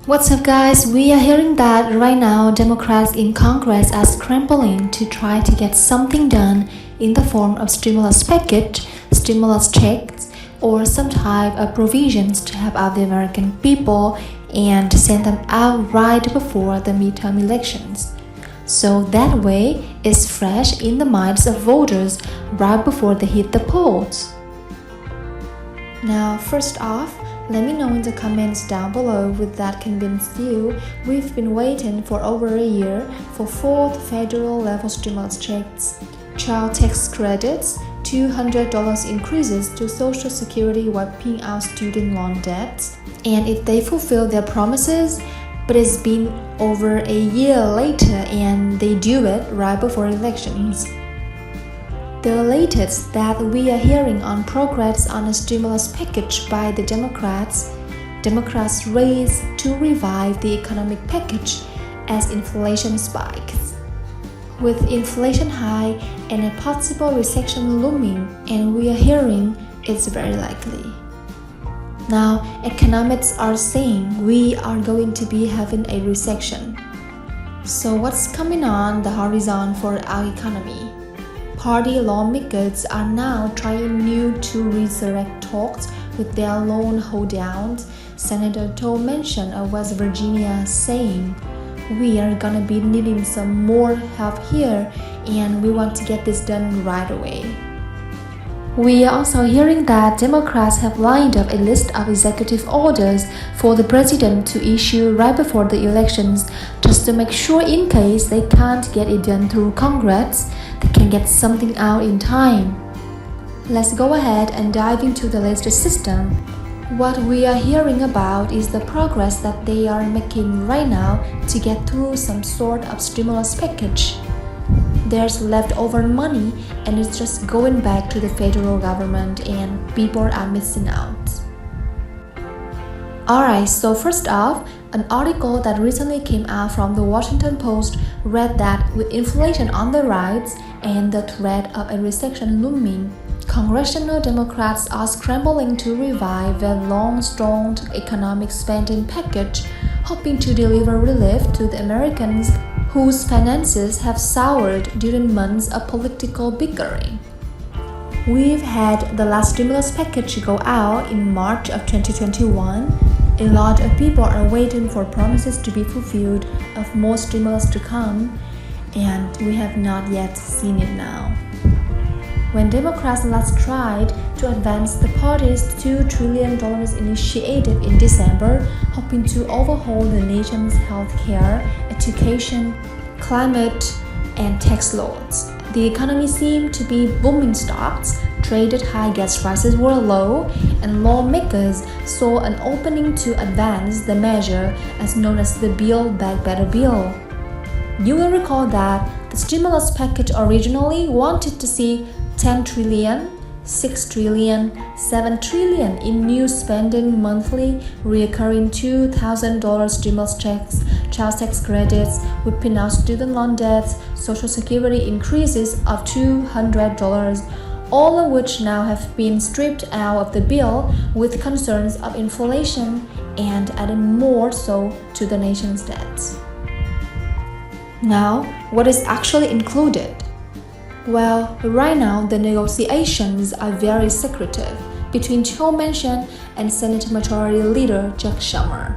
What's up, guys? We are hearing that right now Democrats in Congress are scrambling to try to get something done in the form of stimulus package, stimulus checks, or some type of provisions to help out the American people and to send them out right before the midterm elections. So that way it's fresh in the minds of voters right before they hit the polls. Now, first off, let me know in the comments down below would that convince you. We've been waiting for over a year for fourth federal level stimulus checks, child tax credits, $200 increases to Social Security wiping out student loan debts. And if they fulfill their promises, but it's been over a year later and they do it right before elections. The latest that we are hearing on progress on a stimulus package by the Democrats race to revive the economic package as inflation spikes. With inflation high and a possible recession looming, and we are hearing it's very likely. Now, economists are saying we are going to be having a recession. So what's coming on the horizon for our economy? Party lawmakers are now trying new to resurrect talks with their loan holdouts. Senator Tom Manchin of West Virginia saying, "We are gonna be needing some more help here and we want to get this done right away." We are also hearing that Democrats have lined up a list of executive orders for the president to issue right before the elections just to make sure in case they can't get it done through Congress, they can get something out in time. Let's go ahead and dive into the latest system. What we are hearing about is the progress that they are making right now to get through some sort of stimulus package. There's leftover money and it's just going back to the federal government and people are missing out. Alright, so first off, an article that recently came out from the Washington Post read that with inflation on the rise and the threat of a recession looming, congressional Democrats are scrambling to revive their long-stalled economic spending package, hoping to deliver relief to the Americans whose finances have soured during months of political bickering. We've had the last stimulus package go out in March of 2021. A lot of people are waiting for promises to be fulfilled of more stimulus to come, and we have not yet seen it now. When Democrats last tried to advance the party's $2 trillion initiative in December, hoping to overhaul the nation's healthcare, education, climate, and tax laws, the economy seemed to be booming. Stocks traded high, gas prices were low, and lawmakers saw an opening to advance the measure as known as the Build Back Better bill. You will recall that the stimulus package originally wanted to see 10 trillion, 6 trillion, 7 trillion in new spending monthly, recurring $2,000 stimulus checks, child tax credits, wiping out student loan debts, Social Security increases of $200, all of which now have been stripped out of the bill with concerns of inflation and added more so to the nation's debts. Now, what is actually included? Well, right now the negotiations are very secretive between Joe Manchin and Senate Majority Leader Chuck Schumer.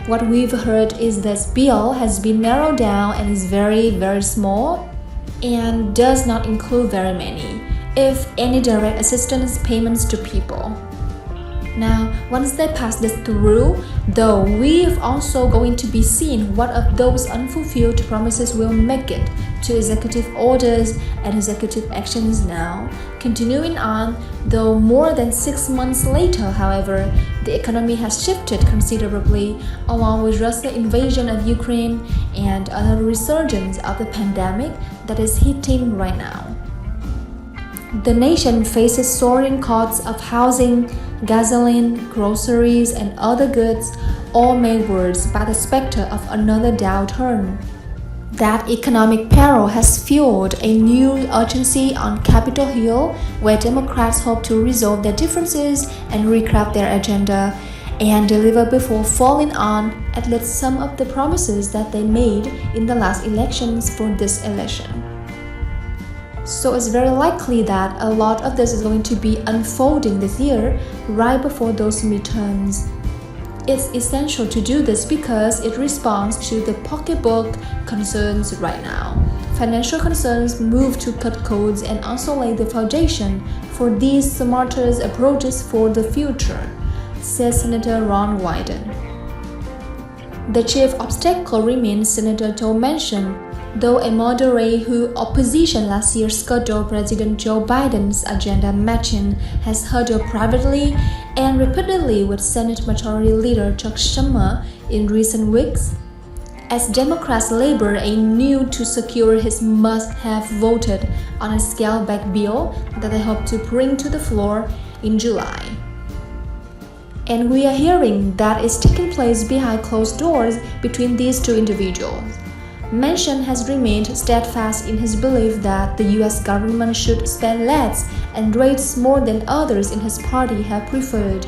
What we've heard is this bill has been narrowed down and is very, very small and does not include very many, if any, direct assistance payments to people. Now, once they pass this through, though, we've also going to be seeing what of those unfulfilled promises will make it to executive orders and executive actions now. Continuing on, though more than 6 months later, however, the economy has shifted considerably along with Russia's invasion of Ukraine and another resurgence of the pandemic that is hitting right now. The nation faces soaring costs of housing, gasoline, groceries, and other goods, all made worse by the specter of another downturn. That economic peril has fueled a new urgency on Capitol Hill, where Democrats hope to resolve their differences and recraft their agenda and deliver before falling on at least some of the promises that they made in the last elections for this election. So it's very likely that a lot of this is going to be unfolding this year right before those midterms. It's essential to do this because it responds to the pocketbook concerns right now. Financial concerns move to cut codes and also lay the foundation for these smarter approaches for the future, says Senator Ron Wyden. The chief obstacle remains Senator Joe Manchin, though a moderate whose opposition last year scuttled President Joe Biden's agenda. Manchin has hurdled privately and repeatedly with Senate Majority Leader Chuck Schumer in recent weeks, as Democrats labor anew to secure his must-have voted on a scaled-back bill that they hope to bring to the floor in July. And we are hearing that is taking place behind closed doors between these two individuals. Manchin has remained steadfast in his belief that the US government should spend less and rates more than others in his party have preferred.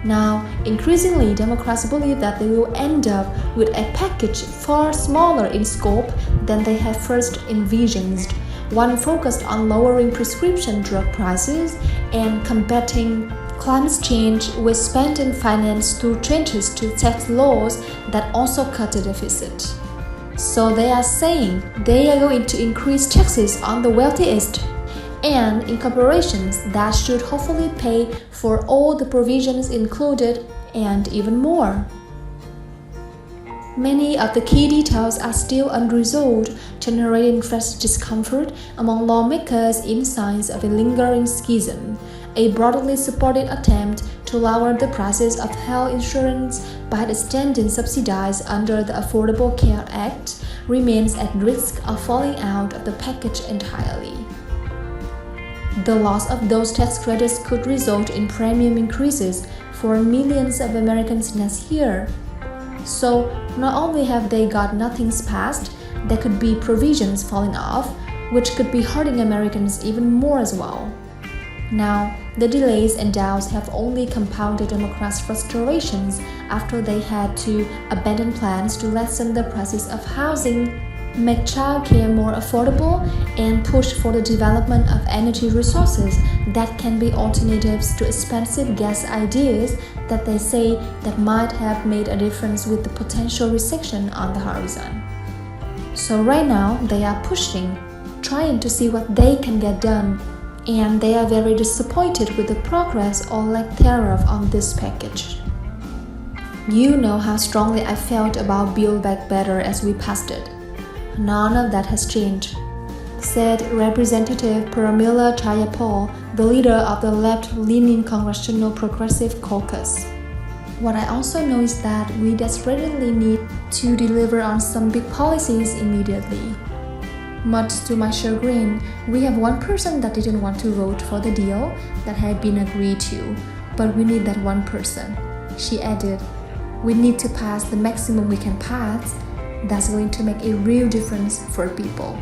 Now, increasingly, Democrats believe that they will end up with a package far smaller in scope than they had first envisioned, one focused on lowering prescription drug prices and combating climate change with spending finance through changes to tax laws that also cut the deficit. So they are saying they are going to increase taxes on the wealthiest and in corporations that should hopefully pay for all the provisions included and even more. Many of the key details are still unresolved, generating fresh discomfort among lawmakers in signs of a lingering schism. A broadly supported attempt to lower the prices of health insurance by extending subsidies under the Affordable Care Act remains at risk of falling out of the package entirely. The loss of those tax credits could result in premium increases for millions of Americans next year. So, not only have they got nothing's passed, there could be provisions falling off, which could be hurting Americans even more as well. Now, the delays and doubts have only compounded Democrats' frustrations after they had to abandon plans to lessen the prices of housing, make childcare more affordable, and push for the development of energy resources that can be alternatives to expensive gas ideas that they say that might have made a difference with the potential recession on the horizon. So right now, they are pushing, trying to see what they can get done, and they are very disappointed with the progress or lack thereof on this package. You know how strongly I felt about Build Back Better as we passed it. None of that has changed, said Representative Pramila Jayapal, the leader of the left-leaning Congressional Progressive Caucus. What I also know is that we desperately need to deliver on some big policies immediately. Much to my chagrin, we have one person that didn't want to vote for the deal that had been agreed to, but we need that one person. She added, "We need to pass the maximum we can pass. That's going to make a real difference for people."